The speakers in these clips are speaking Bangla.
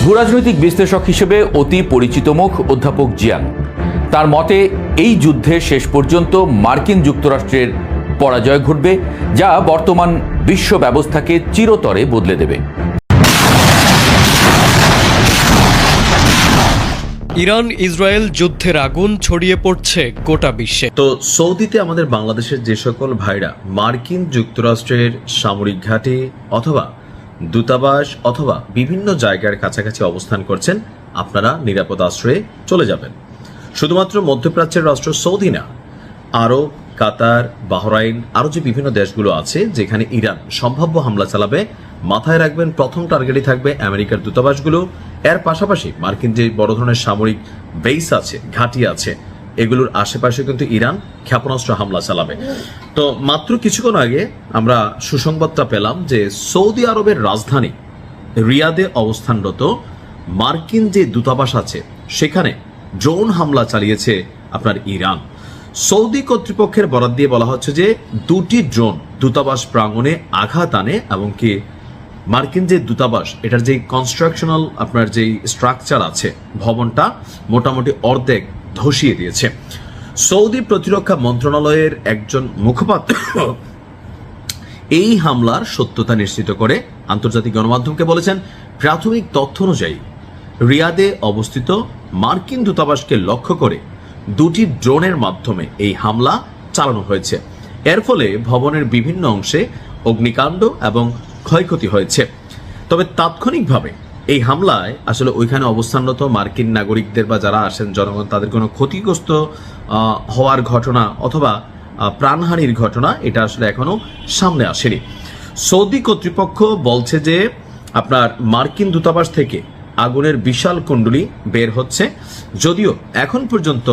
ভূরাজনৈতিক বিশ্লেষক হিসেবে অতি পরিচিত মুখ অধ্যাপক জিয়াং। তার মতে এই যুদ্ধে শেষ পর্যন্ত মার্কিন যুক্তরাষ্ট্রের পরাজয় ঘটবে, যা বর্তমান বিশ্ব ব্যবস্থাকে চিরতরে বদলে দেবে। ইরান ইসরায়েল যুদ্ধের আগুন ছড়িয়ে পড়ছে গোটা বিশ্বে। তো সৌদিতে আমাদের বাংলাদেশের যে সকল ভাইরা মার্কিন যুক্তরাষ্ট্রের সামরিক ঘাঁটি অথবা দূতাবাস অথবা বিভিন্ন জায়গার কাছাকাছি অবস্থান করছেন, আপনারা নিরাপদ আশ্রয়ে চলে যাবেন। শুধুমাত্র মধ্যপ্রাচ্যের রাষ্ট্র সৌদি না, আরব, কাতার, বাহরাইন, আরও যে বিভিন্ন দেশগুলো আছে যেখানে ইরান সম্ভাব্য হামলা চালাবে, মাথায় রাখবেন প্রথম টার্গেটই থাকবে আমেরিকার দূতাবাসগুলো। এর পাশাপাশি মার্কিন যে বড় ধরনের সামরিক বেস আছে, ঘাঁটি আছে, এগুলোর আশেপাশে কিন্তু ইরান ক্ষেপণাস্ত্র হামলা চালাবে। তো মাত্র কিছুক্ষণ আগে আমরা সুসংবাদটা পেলাম যে সৌদি আরবের রাজধানী রিয়াদে অবস্থানরত মার্কিন যে দূতাবাস আছে সেখানে ড্রোন হামলা চালিয়েছে আপনার ইরান। সৌদি কর্তৃপক্ষের বরাত দিয়ে বলা হচ্ছে যে দুটি ড্রোন দূতাবাস প্রাঙ্গণে আঘাত আনে এবং কি মার্কিন যে দূতাবাস এটার যে কনস্ট্রাকশনাল আপনার যে স্ট্রাকচার আছে, ভবনটা মোটামুটি অর্ধেক ধসিয়ে দিয়েছে। সৌদি প্রতিরক্ষা মন্ত্রণালয়ের একজন মুখপাত্র এই হামলার সত্যতা নিশ্চিত করে আন্তর্জাতিক গণমাধ্যমকে বলেছেন, প্রাথমিক তথ্য অনুযায়ী রিয়াদে অবস্থিত মার্কিন দূতাবাসকে লক্ষ্য করে দুটি ড্রোনের মাধ্যমে এই হামলা চালানো হয়েছে। এর ফলে ভবনের বিভিন্ন অংশে অগ্নিকাণ্ড এবং ক্ষয়ক্ষতি হয়েছে। তবে তাৎক্ষণিকভাবে এই হামলায় আসলে ওইখানে অবস্থানরত মার্কিন নাগরিকদের বা যারা আসেন জনগণ, তাদের কোনো ক্ষতিগ্রস্ত হওয়ার ঘটনা অথবা প্রাণহানির ঘটনা এটা আসলে এখনো সামনে আসেনি। সৌদি কর্তৃপক্ষ বলছে যে আপনার মার্কিন দূতাবাস থেকে আগুনের বিশাল কুণ্ডলী বের হচ্ছে, যদিও এখন পর্যন্ত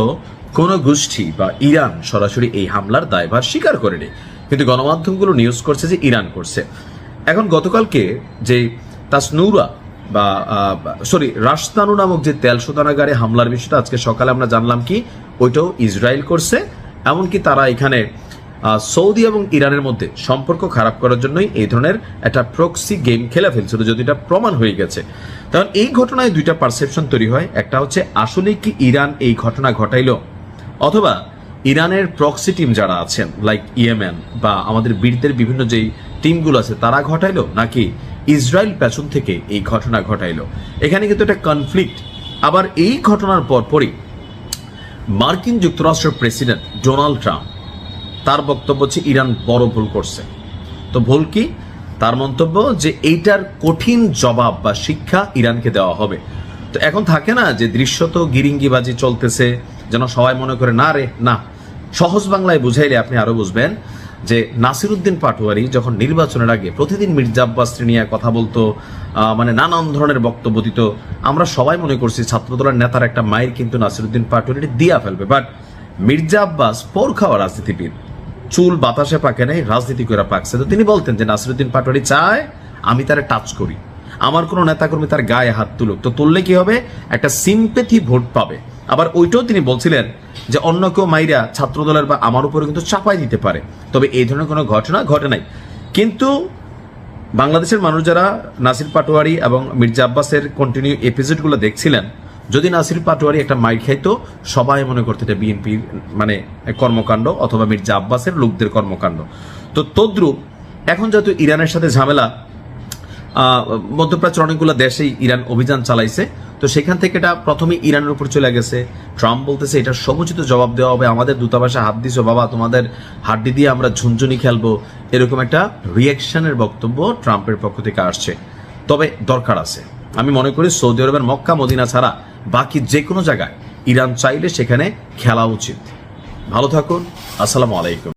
কোনো গোষ্ঠী বা ইরান সরাসরি এই হামলার দায়ভার স্বীকার করেনি, কিন্তু গণমাধ্যমগুলো নিউজ করছে যে ইরান করছে। এখন গতকালকে যে তাসনুরা বা রাশতানু নামক যে তেল শোধনাগারে হামলার বিষয়টা আজকে সকালে আমরা জানলাম কি ওইটাও ইসরায়েল করছে। এমনকি তারা এখানে সৌদি এবং ইরানের মধ্যে সম্পর্ক খারাপ করার জন্যই এই ধরনের একটা প্রক্সি গেম খেলে ফেলছিল, যদি এটা প্রমাণ হয়ে গেছে। কারণ এই ঘটনায় দুইটা পারসেপশন তৈরি হয়। একটা হচ্ছে আসলে কি ইরান এই ঘটনা ঘটাইলো, অথবা ইরানের প্রক্সি টিম যারা আছেন লাইক ইয়েমেন বা আমাদের বীরদের বিভিন্ন যেই টিমগুলো আছে তারা ঘটাইলো, নাকি ইসরায়েল পেছন থেকে এই ঘটনা ঘটাইলো। এখানে কিন্তু একটা কনফ্লিক্ট। আবার এই ঘটনার পরপরই মার্কিন যুক্তরাষ্ট্রের প্রেসিডেন্ট ডোনাল্ড ট্রাম্প তার বক্তব্য হচ্ছে ইরান বড় ভুল করছে। তো ভুল কি? তার মন্তব্য যে এইটার কঠিন জবাব বা শিক্ষা ইরানকে দেওয়া হবে। তো এখন থাকে না যে দৃশ্যত গিরিঙ্গিবাজি চলতেছে, যেন সবাই মনে করে না রে না। সহজ বাংলায় বুঝাইলে আপনি আরো বুঝবেন যে নাসিরউদ্দিন পাটোয়ারি যখন নির্বাচনের আগে প্রতিদিন মির্জা আব্বাস নিয়ে কথা বলতো, মানে নানান ধরনের বক্তব্য দিত, আমরা সবাই মনে করছি ছাত্রদলের নেতার একটা মায়ের কিন্তু নাসিরউদ্দিন পাটোয়ারি দিয়া ফেলবে। বাট মির্জা আব্বাস পর খাওয়া রাজনীতিবিদ, চুল বাতাসে পাকে নাই, রাজনীতি করে পাকছে। তো তিনি বলতেন যে নাসিরউদ্দিন পাটোয়ারি চায় আমি তারে টাচ করি, আমার কোনো নেতাকর্মী তার গায়ে হাত তুলুক, তো তুললে কি হবে, একটা সিম্পেথি ভোট পাবে। আবার ওইটাও তিনি বলছিলেন যে অন্য কেউ মাইরা ছাত্রদলের বা আমার উপরে কিন্তু চাপাই দিতে পারে, তবে এই ধরনের কোনো ঘটনা ঘটে নাই। কিন্তু বাংলাদেশের মানুষ যারা নাসির পাটোয়ারি এবং মির্জা আব্বাসের কন্টিনিউ এপিসোডগুলো দেখছিলেন, যদি নাসির পাটোয়ারি একটা মাইর খাইতো সবাই মনে করতো এটা বিএনপির মানে কর্মকাণ্ড অথবা মির্জা আব্বাসের লোকদের কর্মকাণ্ড। তো তদ্রুপ এখন যেহেতু ইরানের সাথে ঝামেলা, মধ্যপ্রাচ্যের অনেকগুলো দেশেই ইরান অভিযান চালাইছে, তো সেখান থেকে এটা প্রথমে ইরানের উপর চলে গেছে। ট্রাম্প বলতেছে এটার সমুচিত জবাব দেওয়া হবে, আমাদের দূতাবাসে হাত দিছো বাবা, তোমাদের হাড্ডি দিয়ে আমরা ঝুনঝুনি খেলবো, এরকম একটা রিয়াকশনের বক্তব্য ট্রাম্পের পক্ষ থেকে আসছে। তবে দরকার আছে, আমি মনে করি সৌদি আরবের মক্কা মদিনা ছাড়া বাকি যে কোনো জায়গায় ইরান চাইলে সেখানে খেলা উচিত। ভালো থাকুন, আসসালামু আলাইকুম।